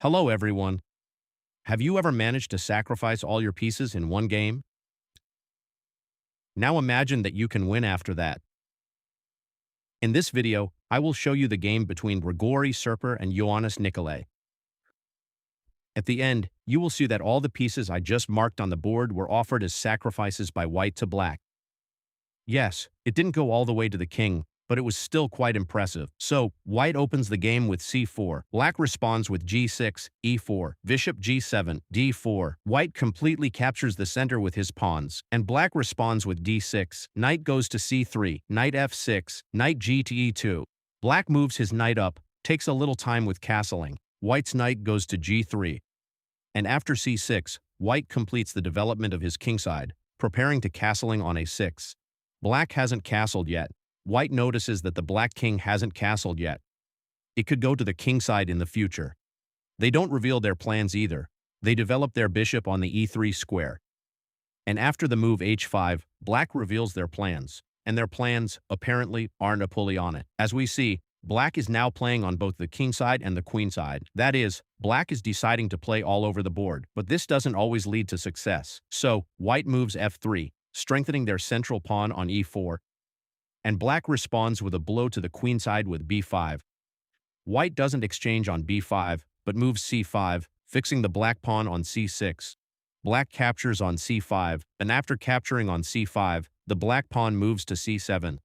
Hello everyone. Have you ever managed to sacrifice all your pieces in one game? Now imagine that you can win after that. In this video, I will show you the game between Grigory, Serper, and Ioannis Nikolaidis. At the end, you will see that all the pieces I just marked on the board were offered as sacrifices by white to black. Yes, it didn't go all the way to the king, but it was still quite impressive. So, white opens the game with c4, black responds with g6, e4, bishop g7, d4, white completely captures the center with his pawns, and black responds with d6, knight goes to c3, knight f6, knight g to e2. Black moves his knight up, takes a little time with castling, white's knight goes to g3. And after c6, white completes the development of his kingside, preparing to castling on a6. Black hasn't castled yet. White notices that the black king hasn't castled yet. It could go to the kingside in the future. They don't reveal their plans either. They develop their bishop on the e3 square. And after the move h5, black reveals their plans. And their plans, apparently, are Napoleonic. As we see, black is now playing on both the kingside and the queenside. That is, black is deciding to play all over the board. But this doesn't always lead to success. So, white moves f3, strengthening their central pawn on e4. And black responds with a blow to the queenside with b5. White doesn't exchange on b5, but moves c5, fixing the black pawn on c6. Black captures on c5, and after capturing on c5, the black pawn moves to c7.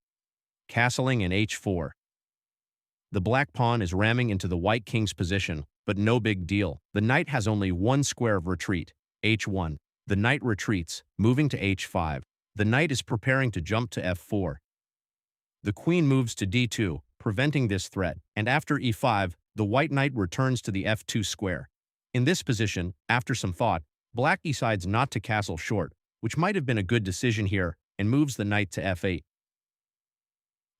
Castling in h4. The black pawn is ramming into the white king's position, but no big deal. The knight has only one square of retreat, h1. The knight retreats, moving to h5. The knight is preparing to jump to f4. The queen moves to d2, preventing this threat, and after e5, the white knight returns to the f2 square. In this position, after some thought, black decides not to castle short, which might have been a good decision here, and moves the knight to f8.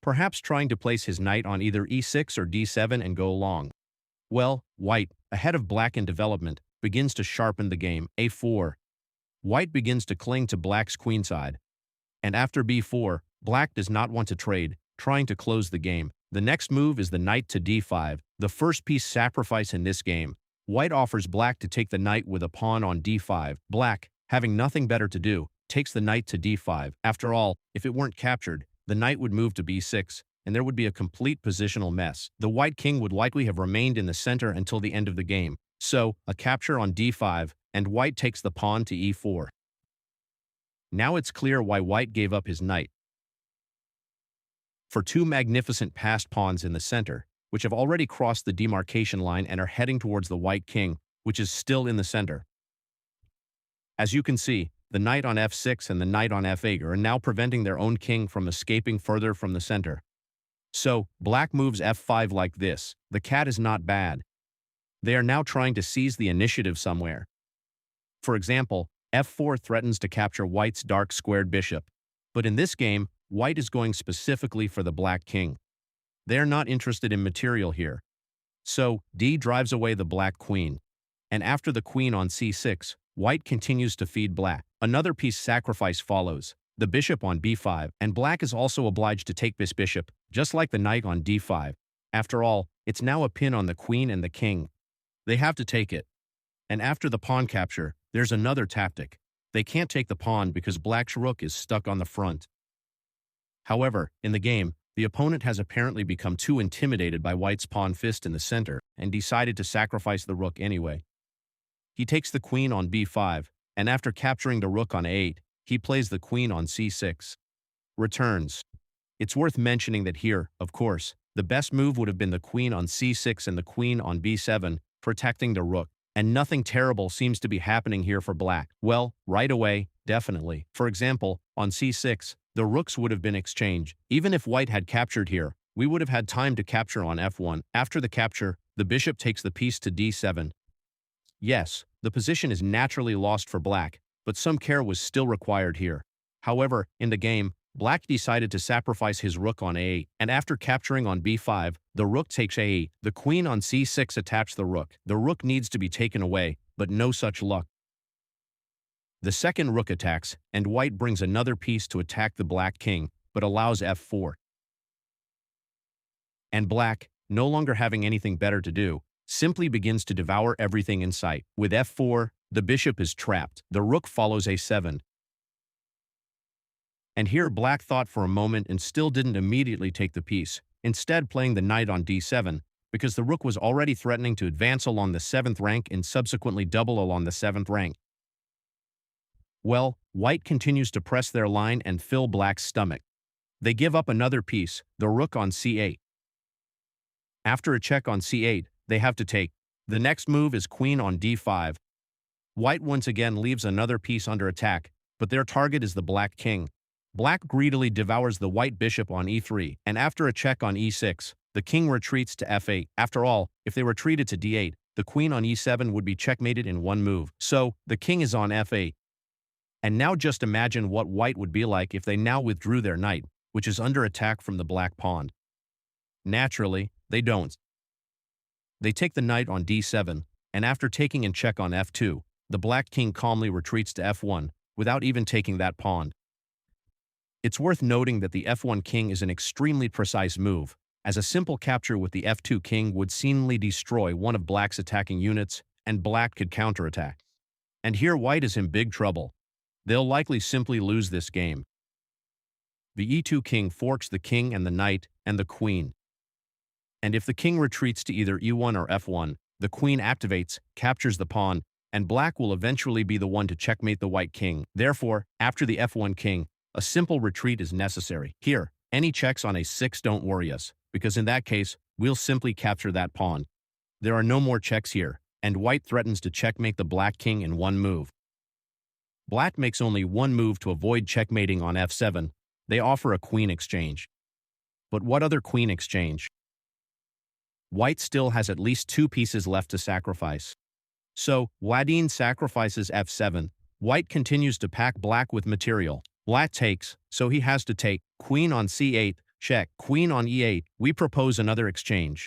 Perhaps trying to place his knight on either e6 or d7 and go long. Well, white, ahead of black in development, begins to sharpen the game, a4. White begins to cling to black's queenside. And after b4, black does not want to trade, trying to close the game. The next move is the knight to d5, the first piece sacrifice in this game. White offers black to take the knight with a pawn on d5. Black, having nothing better to do, takes the knight to d5. After all, if it weren't captured, the knight would move to b6, and there would be a complete positional mess. The white king would likely have remained in the center until the end of the game. So, a capture on d5, and white takes the pawn to e4. Now it's clear why white gave up his knight. For two magnificent passed pawns in the center, which have already crossed the demarcation line and are heading towards the white king, which is still in the center. As you can see, the knight on f6 and the knight on f8 are now preventing their own king from escaping further from the center. So, black moves f5 like this. The cat is not bad. They are now trying to seize the initiative somewhere. For example, f4 threatens to capture white's dark squared bishop. But in this game, white is going specifically for the black king. They are not interested in material here. So, d drives away the black queen. And after the queen on c6, white continues to feed black. Another piece sacrifice follows, the bishop on b5, and black is also obliged to take this bishop, just like the knight on d5. After all, it's now a pin on the queen and the king. They have to take it. And after the pawn capture, there's another tactic. They can't take the pawn because black's rook is stuck on the front. However, in the game, the opponent has apparently become too intimidated by white's pawn fist in the center and decided to sacrifice the rook anyway. He takes the queen on b5, and after capturing the rook on a8, he plays the queen on c6. Returns. It's worth mentioning that here, of course, the best move would have been the queen on c6 and the queen on b7, protecting the rook. And nothing terrible seems to be happening here for black. Well, right away, definitely. For example, on c6, the rooks would have been exchanged. Even if white had captured here, we would have had time to capture on f1. After the capture, the bishop takes the piece to d7. Yes, the position is naturally lost for black, but some care was still required here. However, in the game, black decided to sacrifice his rook on a8, and after capturing on b5, the rook takes a8. The queen on c6 attacks the rook. The rook needs to be taken away, but no such luck. The second rook attacks, and white brings another piece to attack the black king, but allows f4. And black, no longer having anything better to do, simply begins to devour everything in sight. With f4, the bishop is trapped. The rook follows a7. And here black thought for a moment and still didn't immediately take the piece, instead playing the knight on d7, because the rook was already threatening to advance along the 7th rank and subsequently double along the 7th rank. Well, white continues to press their line and fill black's stomach. They give up another piece, the rook on c8. After a check on c8, they have to take. The next move is queen on d5. White once again leaves another piece under attack, but their target is the black king. Black greedily devours the white bishop on e3, and after a check on e6, the king retreats to f8. After all, if they retreated to d8, the queen on e7 would be checkmated in one move. So, the king is on f8. And now just imagine what white would be like if they now withdrew their knight, which is under attack from the black pawn. Naturally, they don't. They take the knight on d7, and after taking and check on f2, the black king calmly retreats to f1, without even taking that pawn. It's worth noting that the f1 king is an extremely precise move, as a simple capture with the f2 king would seemingly destroy one of black's attacking units, and black could counterattack. And here white is in big trouble. They'll likely simply lose this game. The e2 king forks the king and the knight and the queen. And if the king retreats to either e1 or f1, the queen activates, captures the pawn, and black will eventually be the one to checkmate the white king. Therefore, after the f1 king, a simple retreat is necessary. Here, any checks on a6 don't worry us, because in that case, we'll simply capture that pawn. There are no more checks here, and white threatens to checkmate the black king in one move. Black makes only one move to avoid checkmating on f7. They offer a queen exchange. But what other queen exchange? White still has at least two pieces left to sacrifice. So, Wladin sacrifices f7. White continues to pack black with material. Black takes, so he has to take. Queen on c8, check. Queen on e8, we propose another exchange.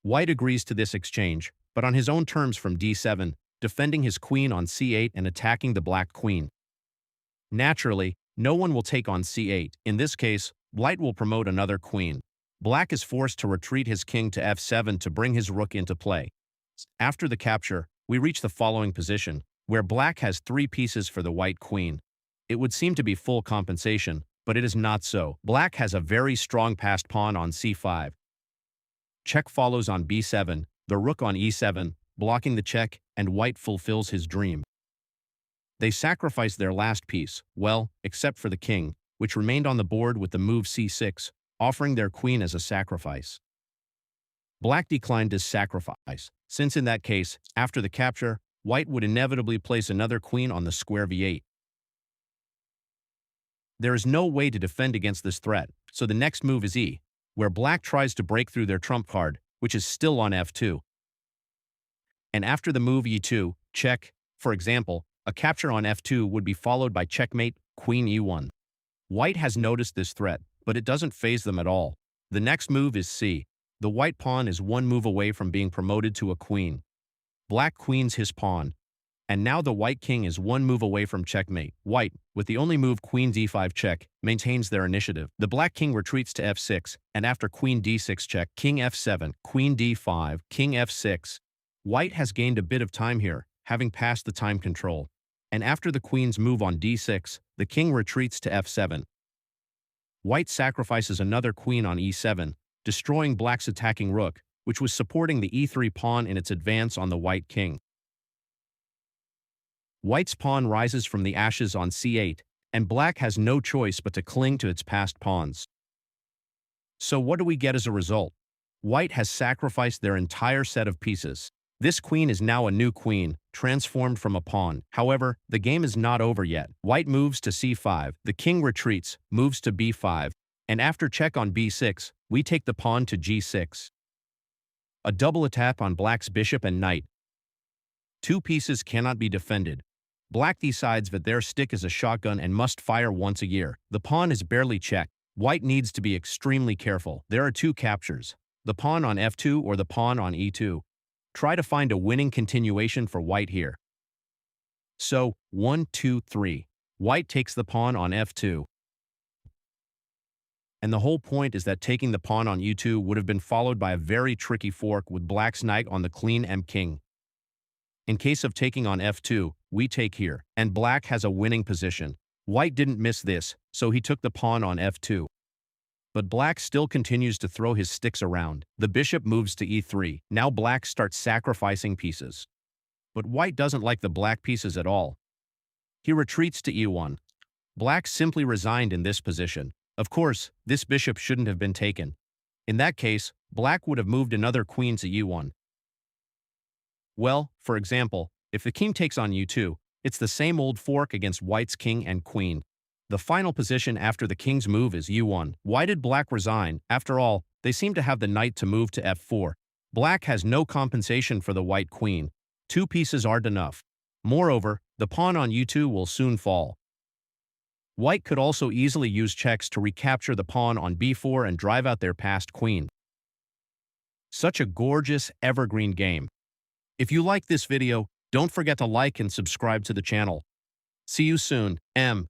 White agrees to this exchange, but on his own terms from d7, defending his queen on c8 and attacking the black queen. Naturally, no one will take on c8. In this case, white will promote another queen. Black is forced to retreat his king to f7 to bring his rook into play. After the capture, we reach the following position, where black has three pieces for the white queen. It would seem to be full compensation, but it is not so. Black has a very strong passed pawn on c5. Check follows on b7, the rook on e7, blocking the check, and white fulfills his dream. They sacrifice their last piece, well, except for the king, which remained on the board with the move c6, offering their queen as a sacrifice. Black declined his sacrifice, since in that case, after the capture, white would inevitably place another queen on the square v8. There is no way to defend against this threat, so the next move is e, where black tries to break through their trump card, which is still on f2. And after the move e2, check, for example, a capture on f2 would be followed by checkmate, queen e1. White has noticed this threat, but it doesn't faze them at all. The next move is c. The white pawn is one move away from being promoted to a queen. Black queens his pawn. And now the white king is one move away from checkmate. White, with the only move queen d5 check, maintains their initiative. The black king retreats to f6, and after queen d6 check, king f7, queen d5, king f6. White has gained a bit of time here, having passed the time control. And after the queen's move on d6, the king retreats to f7. White sacrifices another queen on e7, destroying black's attacking rook, which was supporting the e3 pawn in its advance on the white king. White's pawn rises from the ashes on c8, and black has no choice but to cling to its passed pawns. So what do we get as a result? White has sacrificed their entire set of pieces. This queen is now a new queen, transformed from a pawn. However, the game is not over yet. White moves to c5, the king retreats, moves to b5, and after check on b6, we take the pawn to g6. A double attack on black's bishop and knight. Two pieces cannot be defended. Black decides that their stick is a shotgun and must fire once a year. The pawn is barely checked. White needs to be extremely careful. There are two captures, the pawn on f2 or the pawn on e2. Try to find a winning continuation for white here. So, 1, 2, 3. White takes the pawn on f2. And the whole point is that taking the pawn on e2 would have been followed by a very tricky fork with black's knight on the clean m-king. In case of taking on f2, we take here, and black has a winning position. White didn't miss this, so he took the pawn on f2. But black still continues to throw his sticks around. The bishop moves to e3. Now black starts sacrificing pieces. But white doesn't like the black pieces at all. He retreats to e1. Black simply resigned in this position. Of course, this bishop shouldn't have been taken. In that case, black would have moved another queen to e1. Well, for example, if the king takes on u2, it's the same old fork against white's king and queen. The final position after the king's move is u1. Why did black resign? After all, they seem to have the knight to move to f4. Black has no compensation for the white queen. 2 pieces aren't enough. Moreover, the pawn on u2 will soon fall. White could also easily use checks to recapture the pawn on b4 and drive out their passed queen. Such a gorgeous, evergreen game. If you like this video, don't forget to like and subscribe to the channel. See you soon, M.